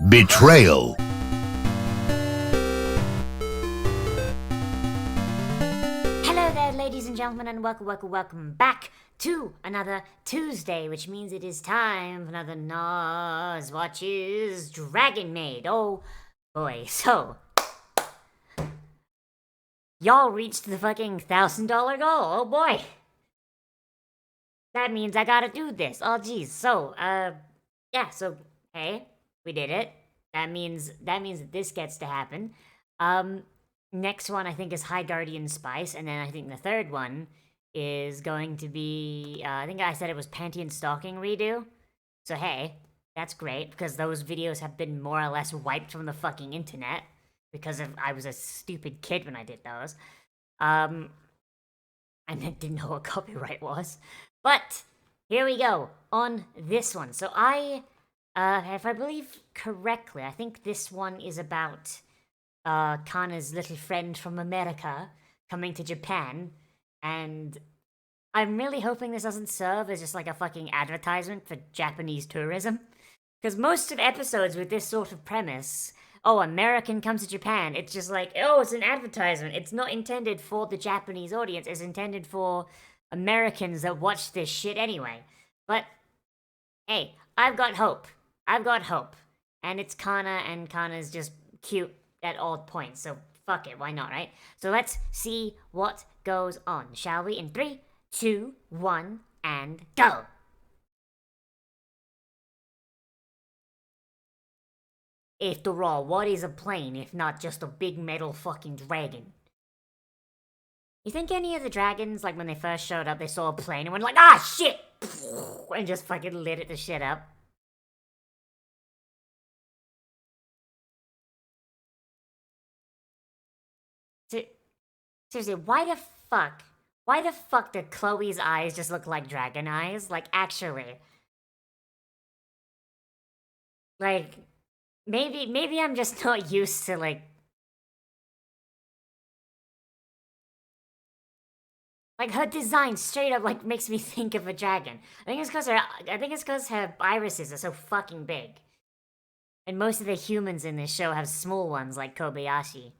Betrayal. Hello there, ladies and gentlemen, and welcome back to another Tuesday, which means it is time for another Nozz Watches Dragon Maid. Oh boy, so y'all reached the fucking $1,000 goal. Oh boy, that means I gotta do this. Oh geez, so yeah, so hey, we did it. That means that this gets to happen. Next one I think is High Guardian Spice, and then I think the third one is going to be, I think I said it was Panty and Stocking redo. So hey, that's great, because those videos have been more or less wiped from the fucking internet, because I was a stupid kid when I did those. And I didn't know what copyright was. But, here we go, on this one. So if I believe correctly, I think this one is about Kana's little friend from America coming to Japan, and I'm really hoping this doesn't serve as just like a fucking advertisement for Japanese tourism. Because most of episodes with this sort of premise, oh, American comes to Japan, it's just like, oh, it's an advertisement. It's not intended for the Japanese audience, it's intended for Americans that watch this shit anyway. But, hey, I've got hope. I've got hope. And it's Kana, and Kana's just cute at all points, so fuck it, why not, right? So let's see what goes on, shall we? In 3, 2, 1, and go! After all, what is a plane if not just a big metal fucking dragon? You think any of the dragons, like when they first showed up, they saw a plane and went like, ah, shit! And just fucking lit it the shit up? Seriously, why the fuck did Chloe's eyes just look like dragon eyes? Like, actually. Like, maybe I'm just not used to, like... Like, her design straight up, like, makes me think of a dragon. I think it's because her irises are so fucking big. And most of the humans in this show have small ones, like Kobayashi.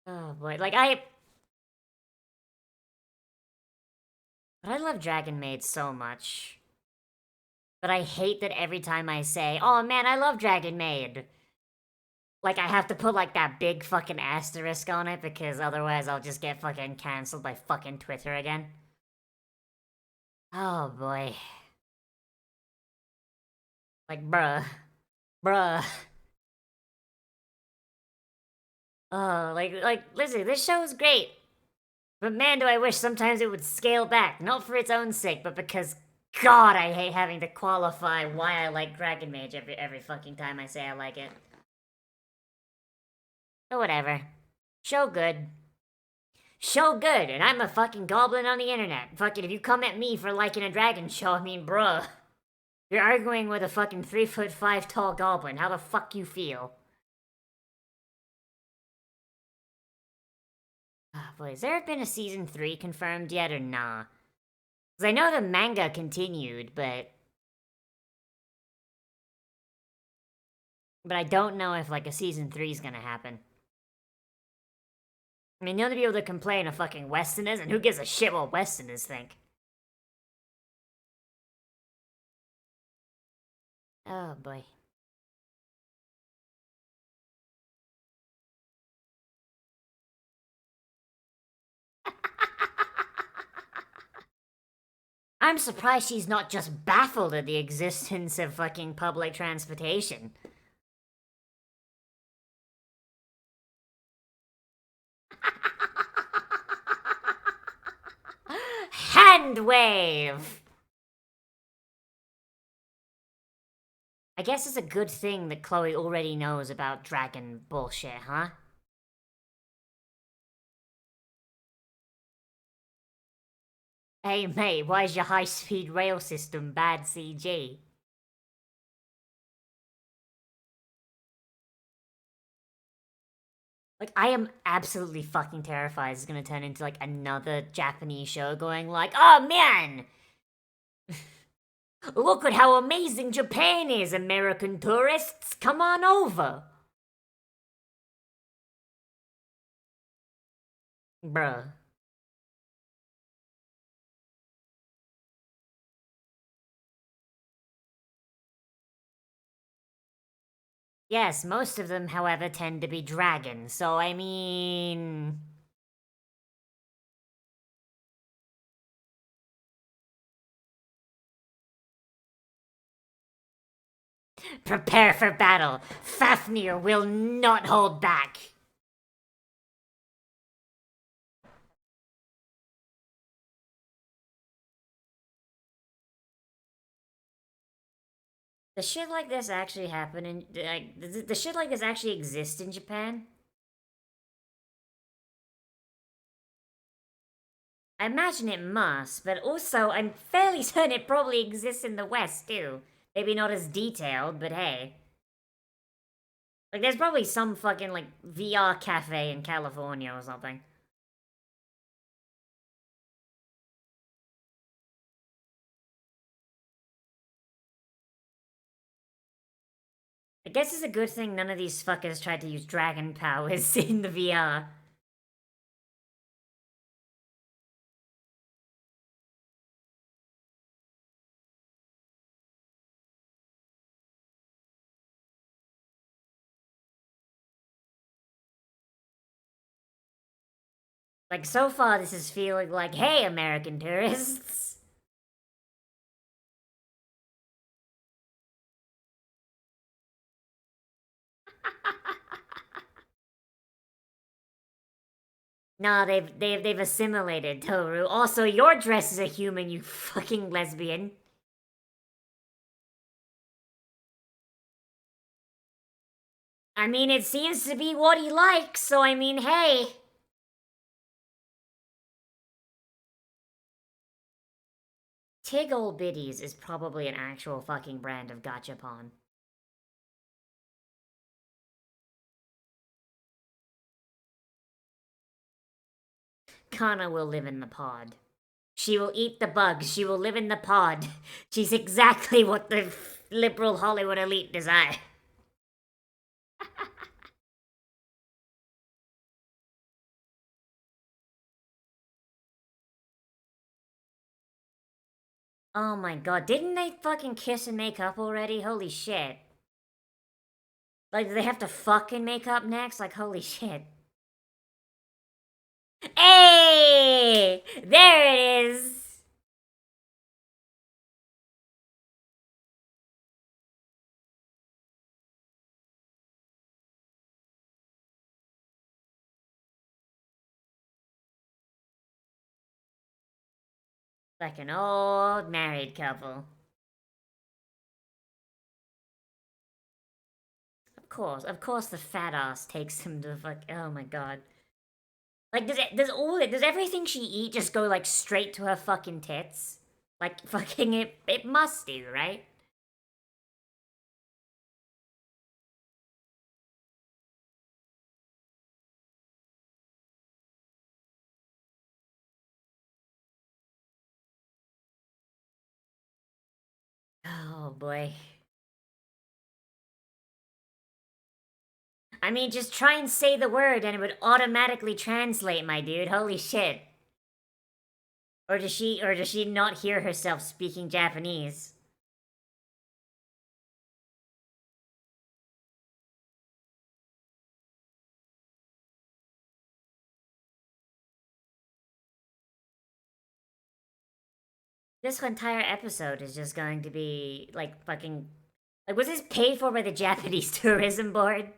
Oh boy, like I love Dragon Maid so much. But I hate that every time I say, oh man, I love Dragon Maid, like I have to put like that big fucking asterisk on it, because otherwise I'll just get fucking cancelled by fucking Twitter again. Oh boy. Like, bruh. Oh, listen, this show is great. But man, do I wish sometimes it would scale back. Not for its own sake, but because, God, I hate having to qualify why I like Dragon Mage every fucking time I say I like it. But whatever. Show good. Show good, and I'm a fucking goblin on the internet. Fucking, if you come at me for liking a dragon show, I mean, bruh. You're arguing with a fucking 3'5" tall goblin. How the fuck you feel? Oh boy, has there been a season 3 confirmed yet or nah? Because I know the manga continued, but I don't know if like a season 3 is gonna happen. I mean, the only people that complain are fucking Westerners, and who gives a shit what Westerners think? Oh boy. I'm surprised she's not just baffled at the existence of fucking public transportation. Hand wave! I guess it's a good thing that Chloe already knows about dragon bullshit, huh? Hey mate, why is your high-speed rail system bad CG? Like, I am absolutely fucking terrified it's gonna turn into, like, another Japanese show going like, oh man! Look at how amazing Japan is, American tourists! Come on over! Bruh. Yes, most of them, however, tend to be dragons, so I mean... Prepare for battle! Fafnir will not hold back! Does shit like this actually happen in... Like, does shit like this actually exist in Japan? I imagine it must, but also I'm fairly certain it probably exists in the West too. Maybe not as detailed, but hey. Like, there's probably some fucking, like, VR cafe in California or something. I guess it's a good thing none of these fuckers tried to use dragon powers in the VR. Like, so far this is feeling like, hey, American tourists. Nah, they've assimilated, Toru. Also, your dress is a human, you fucking lesbian. I mean, it seems to be what he likes, so I mean, hey. Tig Ol' Biddies is probably an actual fucking brand of gachapon. Kana will live in the pod. She will eat the bugs. She will live in the pod. She's exactly what the liberal Hollywood elite desire. Oh my god, didn't they fucking kiss and make up already? Holy shit. Like, do they have to fucking make up next? Like, holy shit. Hey! There it is! Like an old married couple. Of course the fat ass takes him to fuck. Oh my god. Like, does everything she eat just go like straight to her fucking tits? Like, fucking it must do, right? Oh boy. I mean, just try and say the word and it would automatically translate, my dude. Holy shit. Or does she not hear herself speaking Japanese? This entire episode is just going to be like fucking like was this paid for by the Japanese tourism board?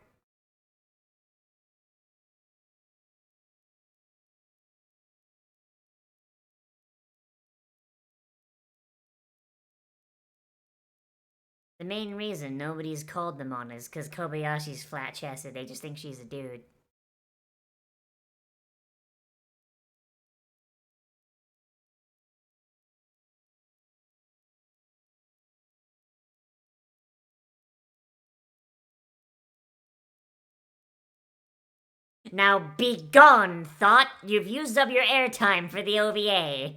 The main reason nobody's called them on is because Kobayashi's flat chested. They just think she's a dude. Now be gone, Thought. You've used up your airtime for the OVA.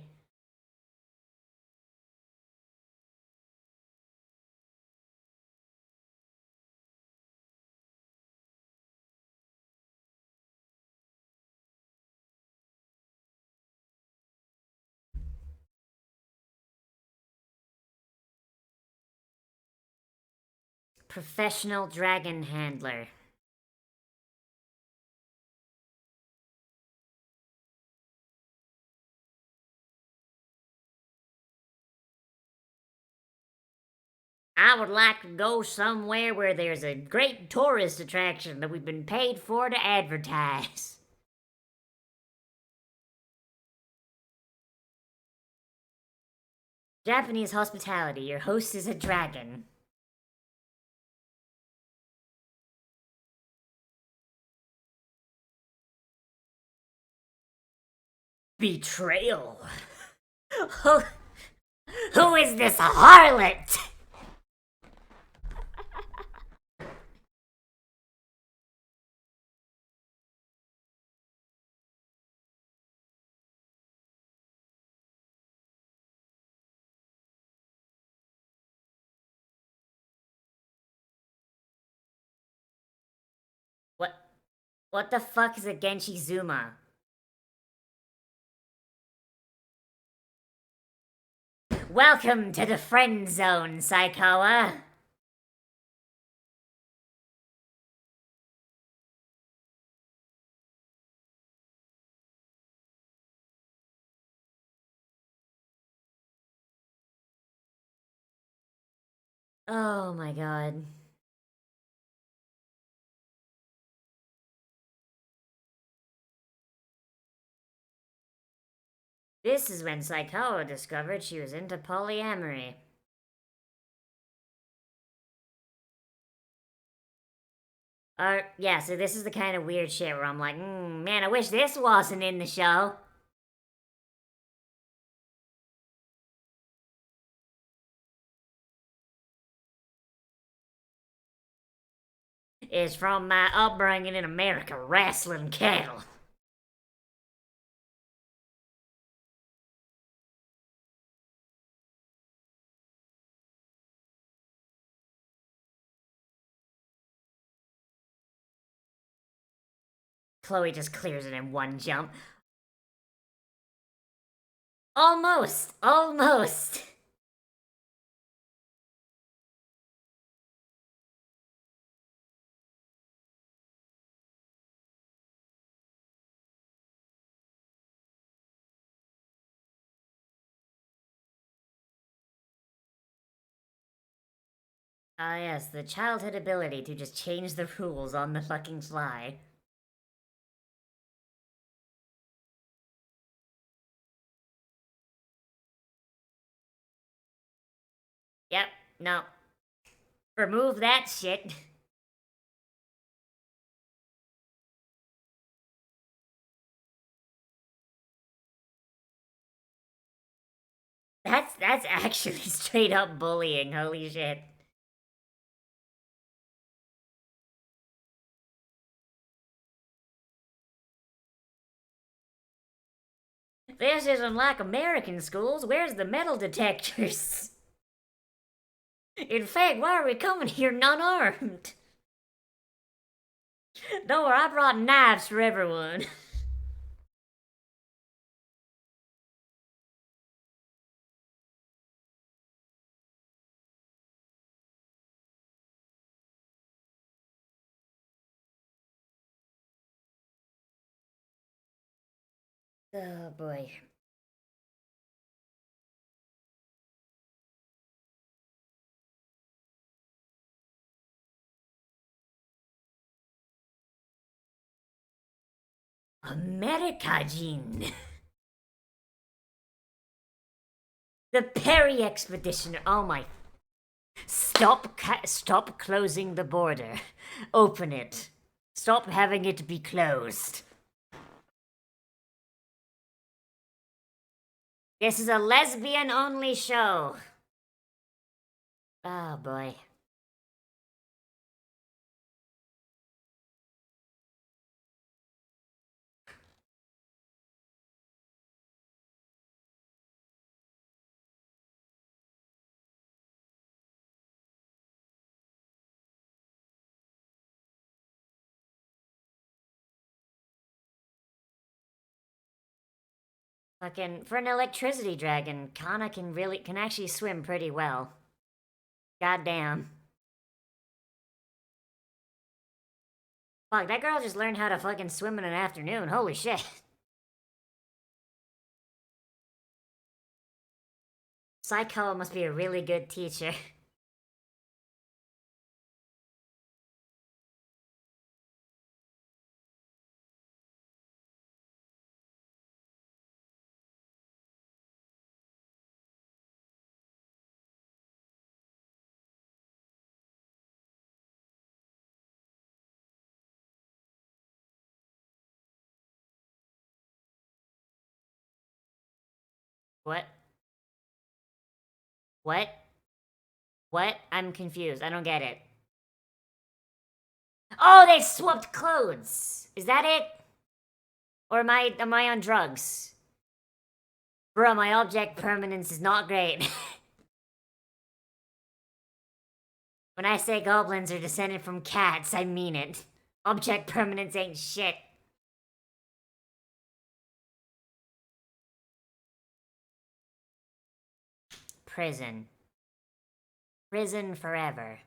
Professional dragon handler. I would like to go somewhere where there's a great tourist attraction that we've been paid for to advertise. Japanese hospitality. Your host is a dragon. Betrayal. Who is this harlot? What the fuck is a Genshi Zuma? Welcome to the friend zone, Saikawa. Oh my god. This is when Saikawa discovered she was into polyamory. Yeah, so this is the kind of weird shit where I'm like, man, I wish this wasn't in the show. It's from my upbringing in America, wrestling cattle. Chloe just clears it in one jump. Almost! Almost! Ah, yes, the childhood ability to just change the rules on the fucking fly. Yep, no. Remove that shit. That's actually straight up bullying, holy shit. This isn't like American schools. Where's the metal detectors? In fact, why are we coming here unarmed? Don't worry, I brought knives for everyone. Oh boy. Americajin. The Perry Expedition. Oh my. Stop closing the border. Open it. Stop having it be closed. This is a lesbian-only show. Oh boy. Fucking, for an electricity dragon, Kana can actually swim pretty well. Goddamn. Fuck, that girl just learned how to fucking swim in an afternoon. Holy shit. Psycho must be a really good teacher. What? What? What? I'm confused. I don't get it. Oh, they swapped clothes! Is that it? Or am I on drugs? Bro, my object permanence is not great. When I say goblins are descended from cats, I mean it. Object permanence ain't shit. Prison. Prison forever.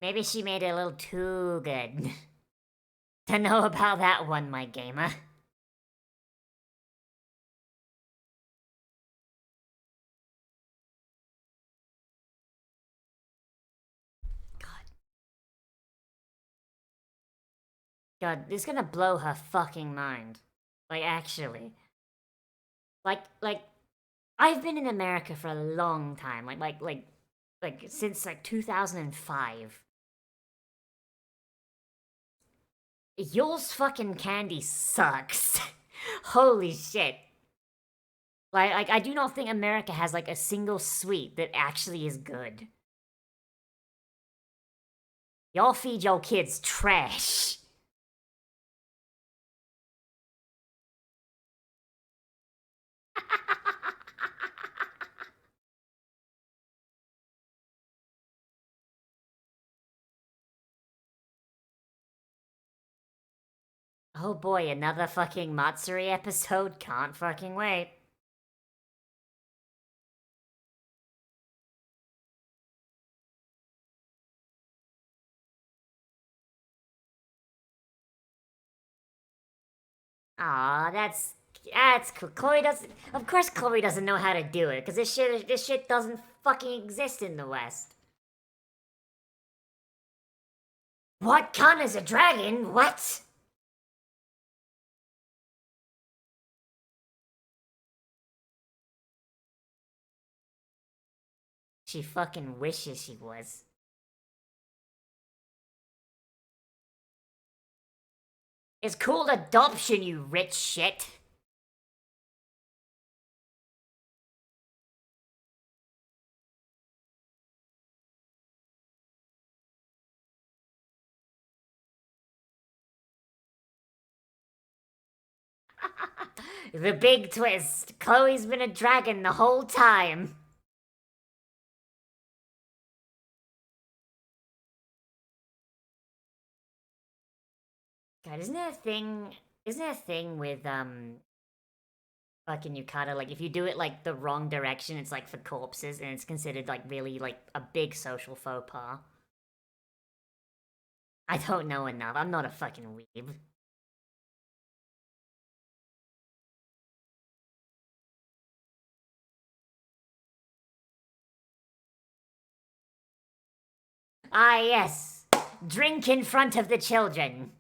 Maybe she made it a little too good. To know about that one, my gamer. God, this is gonna blow her fucking mind. Like, actually. Like, I've been in America for a long time. Like, since, like, 2005. Y'all's fucking candy sucks. Holy shit. Like, I do not think America has, like, a single sweet that actually is good. Y'all feed your kids trash. Oh boy, another fucking Matsuri episode? Can't fucking wait. Aw, that's cool. Chloe doesn't. Of course, Chloe doesn't know how to do it because this shit doesn't fucking exist in the West. What? Khan is a dragon? What? She fucking wishes she was. It's called adoption, you rich shit. The big twist. Chloe's been a dragon the whole time. God, isn't there a thing? Isn't there a thing with fucking yukata? Like, if you do it like the wrong direction, it's like for corpses, and it's considered like really like a big social faux pas. I don't know enough. I'm not a fucking weeb. Ah, yes. Drink in front of the children.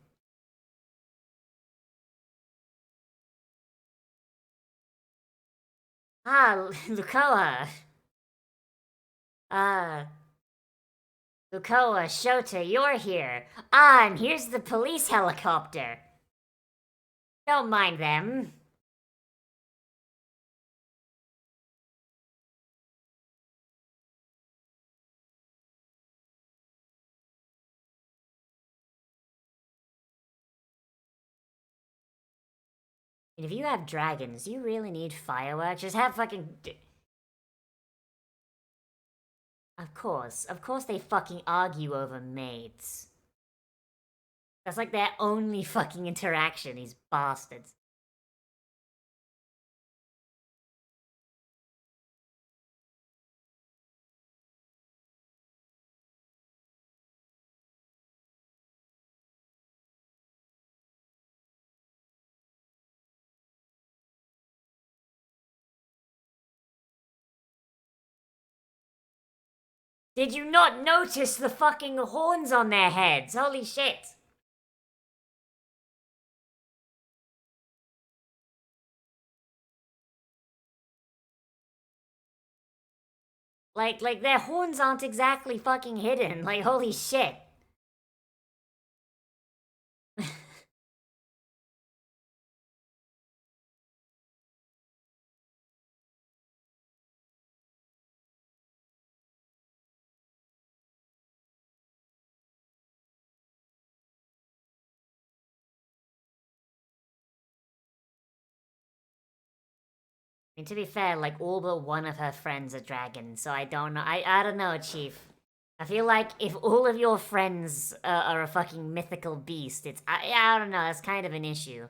Ah, Lukoa. Uh, Lukoa, Shota, you're here. Ah, and here's the police helicopter. Don't mind them. And if you have dragons, you really need fireworks. Just have fucking. Of course they fucking argue over maids. That's like their only fucking interaction, these bastards. Did you not notice the fucking horns on their heads? Holy shit. Like their horns aren't exactly fucking hidden. Like, holy shit. I mean, to be fair, like, all but one of her friends are dragons, so I don't know. I don't know, Chief. I feel like if all of your friends are a fucking mythical beast, it's... I don't know, that's kind of an issue.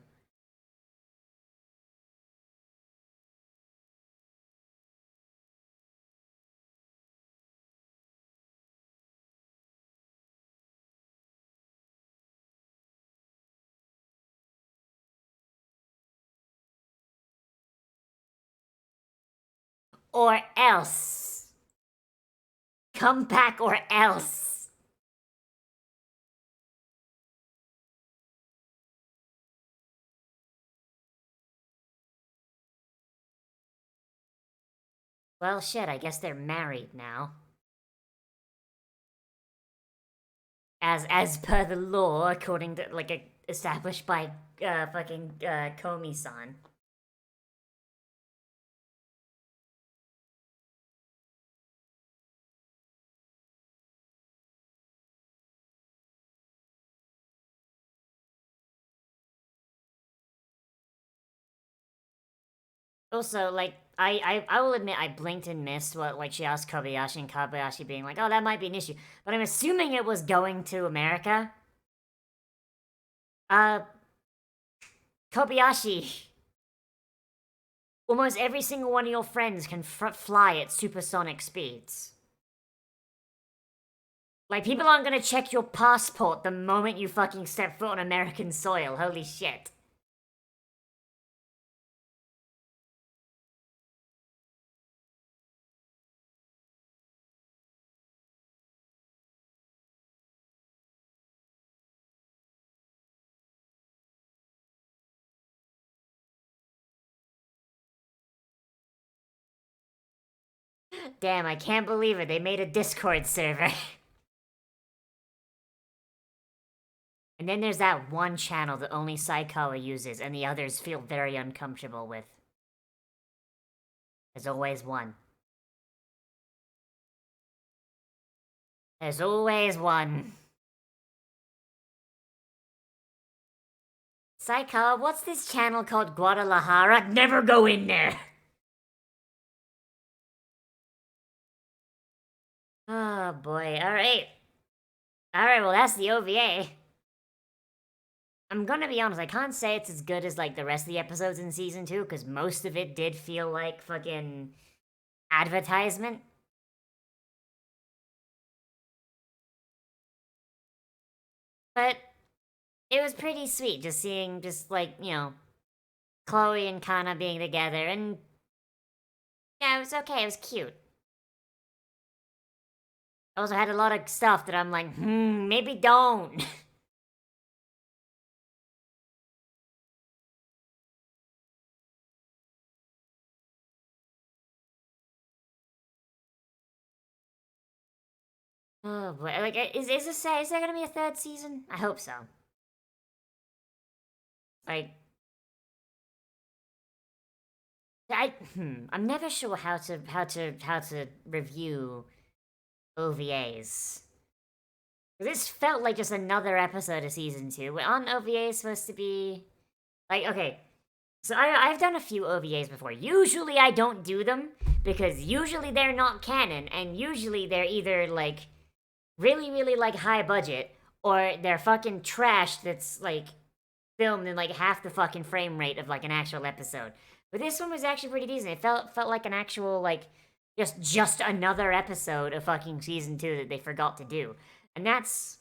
Or else. Come back or else. Well, shit, I guess they're married now. As per the law, according to, like, established by, fucking, Komi-san. Also, like, I will admit I blinked and missed what, like, she asked Kobayashi and Kobayashi being like, oh, that might be an issue. But I'm assuming it was going to America. Uh, Kobayashi. Almost every single one of your friends can fly at supersonic speeds. Like, people aren't gonna check your passport the moment you fucking step foot on American soil. Holy shit. Damn, I can't believe it. They made a Discord server. And then there's that one channel that only Saikawa uses and the others feel very uncomfortable with. There's always one. There's always one. Saikawa, what's this channel called Guadalajara? Never go in there! Oh boy, alright. Alright, well that's the OVA. I'm gonna be honest, I can't say it's as good as, like, the rest of the episodes in Season 2, because most of it did feel like fucking advertisement. But it was pretty sweet, just seeing, just, like, you know, Chloe and Kana being together, and yeah, it was okay, it was cute. I also had a lot of stuff that I'm like, maybe don't. Oh boy, like, is there gonna be a third season? I hope so. Like, I'm never sure how to review OVAs. This felt like just another episode of season 2. Aren't OVAs supposed to be like, okay? So I've done a few OVAs before. Usually I don't do them because usually they're not canon, and usually they're either like really, really like high budget, or they're fucking trash that's like filmed in like half the fucking frame rate of like an actual episode. But this one was actually pretty decent. It felt like an actual like just another episode of fucking season 2 that they forgot to do. And that's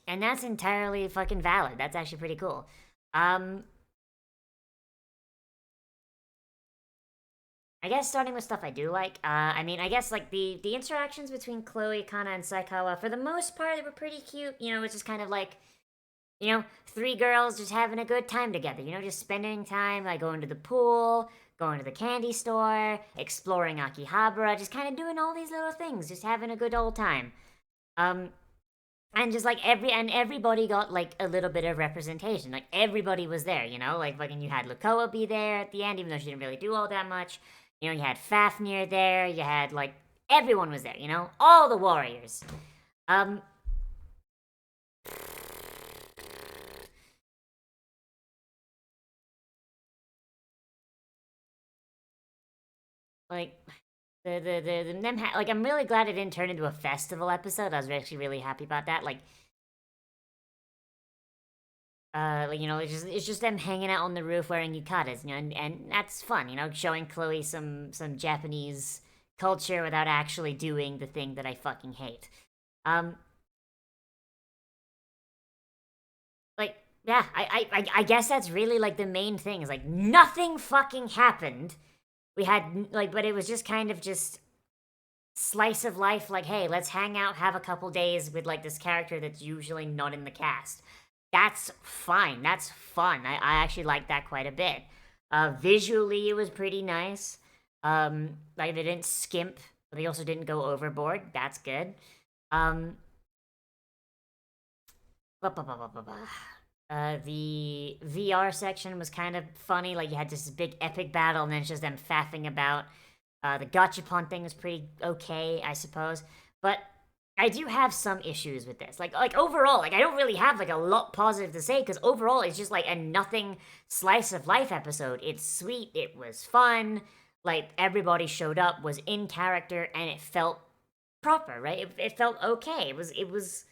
entirely fucking valid. That's actually pretty cool. I guess starting with stuff I do like. I mean, I guess like the interactions between Chloe, Kana, and Saikawa, for the most part, they were pretty cute. You know, it's just kind of like, you know, three girls just having a good time together. You know, just spending time like going to the pool, going to the candy store, exploring Akihabara, just kind of doing all these little things, just having a good old time. Um, and just like everybody got like a little bit of representation. Like everybody was there, you know, like fucking you had Lukoa be there at the end, even though she didn't really do all that much. You know, you had Fafnir there, you had like everyone was there, you know, all the warriors. Um, like like I'm really glad it didn't turn into a festival episode. I was actually really happy about that. Like, you know, it's just them hanging out on the roof wearing yukatas, you know, and that's fun, you know, showing Chloe some Japanese culture without actually doing the thing that I fucking hate. Um, like, yeah, I guess that's really like the main thing is like nothing fucking happened. We had like, but it was just kind of just slice of life. Like, hey, let's hang out, have a couple days with like this character that's usually not in the cast. That's fine. That's fun. I actually like that quite a bit. Visually, it was pretty nice. Like they didn't skimp, but they also didn't go overboard. That's good. Um, the VR section was kind of funny. Like you had this big epic battle, and then it's just them faffing about. The gachapon thing was pretty okay, I suppose. But I do have some issues with this. Like overall, like I don't really have like a lot positive to say because overall it's just like a nothing slice of life episode. It's sweet, it was fun, like everybody showed up, was in character, and it felt proper, right? It felt okay. It was,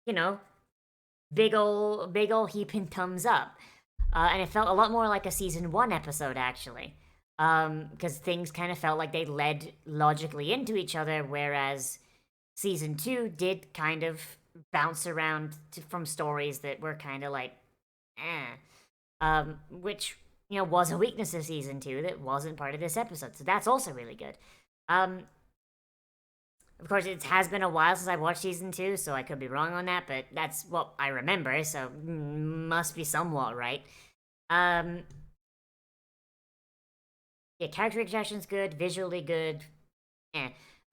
you know, big ol' heaping thumbs up. And it felt a lot more like a season 1 episode actually. Because things kind of felt like they led logically into each other, whereas season 2 did kind of bounce around from stories that were kind of like, which, you know, was a weakness of season 2 that wasn't part of this episode. So that's also really good. Of course, it has been a while since I watched season 2, so I could be wrong on that, but that's what I remember, so must be somewhat right. Yeah, character introduction's good, visually good,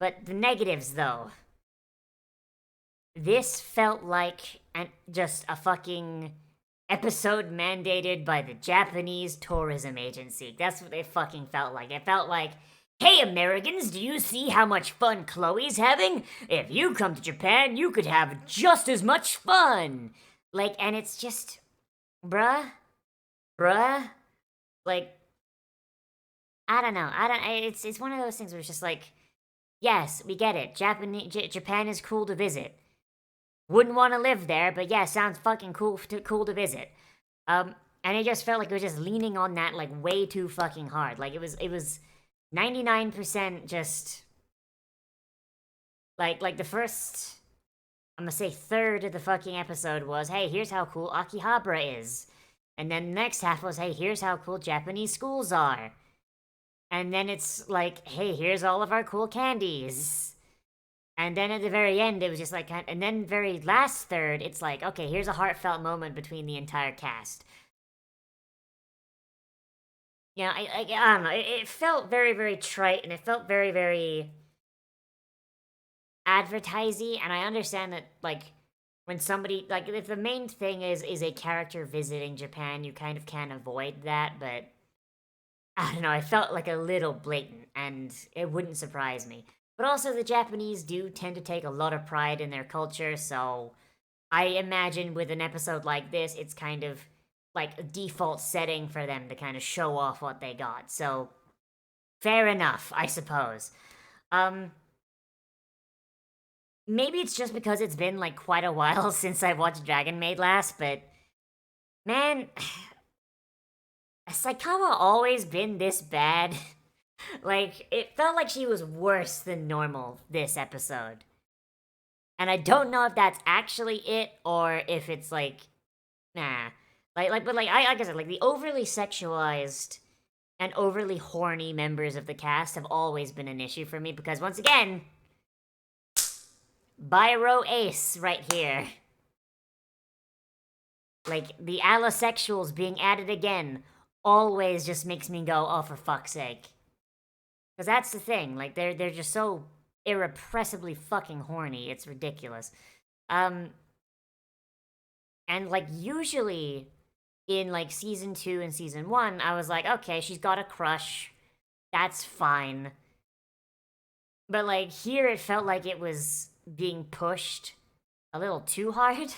But the negatives, though. This felt like just a fucking episode mandated by the Japanese tourism agency. That's what it fucking felt like. It felt like, hey, Americans, do you see how much fun Chloe's having? If you come to Japan, you could have just as much fun. Like, and it's just, bruh, like, I don't know. It's one of those things where it's just like, yes, we get it. Japan is cool to visit. Wouldn't want to live there, but yeah, sounds fucking cool to visit. And it just felt like it was just leaning on that like way too fucking hard. Like it was 99% just like the first, I'm gonna say third of the fucking episode was, hey, here's how cool Akihabara is. And then the next half was, hey, here's how cool Japanese schools are. And then it's like, hey, here's all of our cool candies. And then at the very end, it was just like, and then very last third, it's like, okay, here's a heartfelt moment between the entire cast. Yeah, I don't know. It felt very, very trite, and it felt very, very advertisey. And I understand that, like, when somebody, like, if the main thing is a character visiting Japan, you kind of can't avoid that. But I don't know. I felt like a little blatant, and it wouldn't surprise me. But also, the Japanese do tend to take a lot of pride in their culture, so I imagine with an episode like this, it's kind of like a default setting for them to kind of show off what they got. So fair enough, I suppose. Maybe it's just because it's been like quite a while since I watched Dragon Maid last, but man, has Saikawa always been this bad? Like, it felt like she was worse than normal this episode. And I don't know if that's actually it, or if it's like, nah. But like I said, like the overly sexualized and overly horny members of the cast have always been an issue for me because once again, Biro Ace right here. Like the allosexuals being added again always just makes me go, oh, for fuck's sake. Because that's the thing, like they're just so irrepressibly fucking horny. It's ridiculous. And like usually in like season 2 and season 1, I was like, okay, she's got a crush. That's fine. But like here it felt like it was being pushed a little too hard.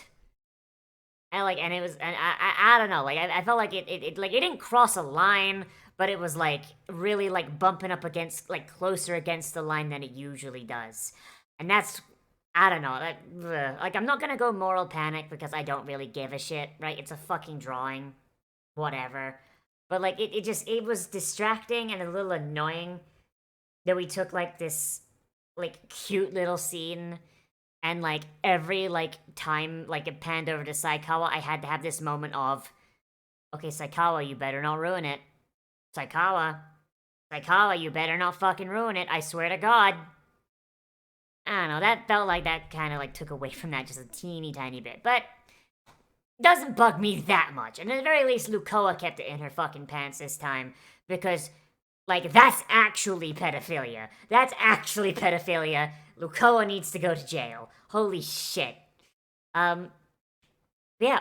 And it was, and I don't know, like I felt like it like it didn't cross a line, but it was like really like bumping up against, like closer against the line than it usually does. And that's, I don't know, like I'm not gonna go moral panic because I don't really give a shit, right? It's a fucking drawing, whatever. But like it was distracting and a little annoying that we took like this like cute little scene and like every like time like it panned over to Saikawa, I had to have this moment of, okay, Saikawa, you better not ruin it. Saikawa, you better not fucking ruin it. I swear to God. I don't know, that felt like that kind of like took away from that just a teeny tiny bit, but doesn't bug me that much. And at the very least, Lukoa kept it in her fucking pants this time because, like, that's actually pedophilia. That's actually pedophilia. Lukoa needs to go to jail. Holy shit. Yeah,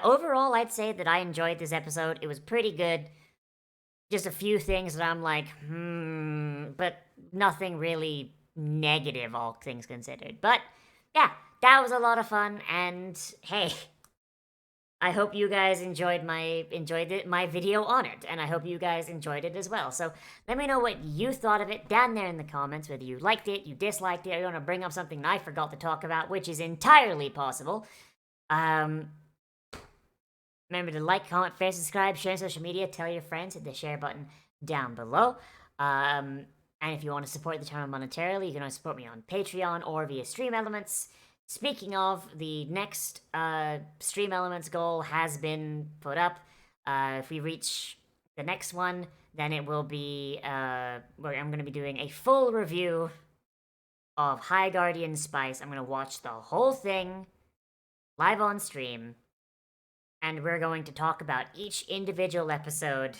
overall, I'd say that I enjoyed this episode. It was pretty good. Just a few things that I'm like, but nothing really negative, all things considered. But, yeah, that was a lot of fun, and hey, I hope you guys enjoyed my video on it, and I hope you guys enjoyed it as well. So let me know what you thought of it down there in the comments, whether you liked it, you disliked it, or you want to bring up something I forgot to talk about, which is entirely possible. Remember to like, comment, share, subscribe, share on social media, tell your friends, hit the share button down below. And if you want to support the channel monetarily, you can always support me on Patreon or via Stream Elements. Speaking of, the next Stream Elements goal has been put up. If we reach the next one, then it will be, I'm going to be doing a full review of High Guardian Spice. I'm going to watch the whole thing live on stream, and we're going to talk about each individual episode,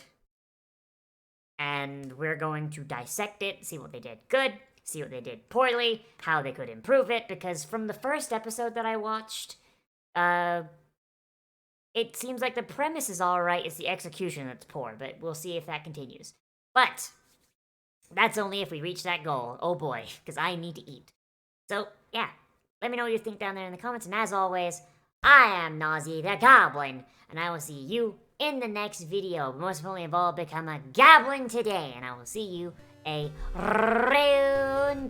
and we're going to dissect it, see what they did good, see what they did poorly, how they could improve it, because from the first episode that I watched, it seems like the premise is alright, it's the execution that's poor, but we'll see if that continues. But that's only if we reach that goal. Oh boy, because I need to eat. So, yeah, let me know what you think down there in the comments, and as always, I am Nozz the Goblin, and I will see you in the next video. But most importantly of all, become a goblin today, and I will see you a round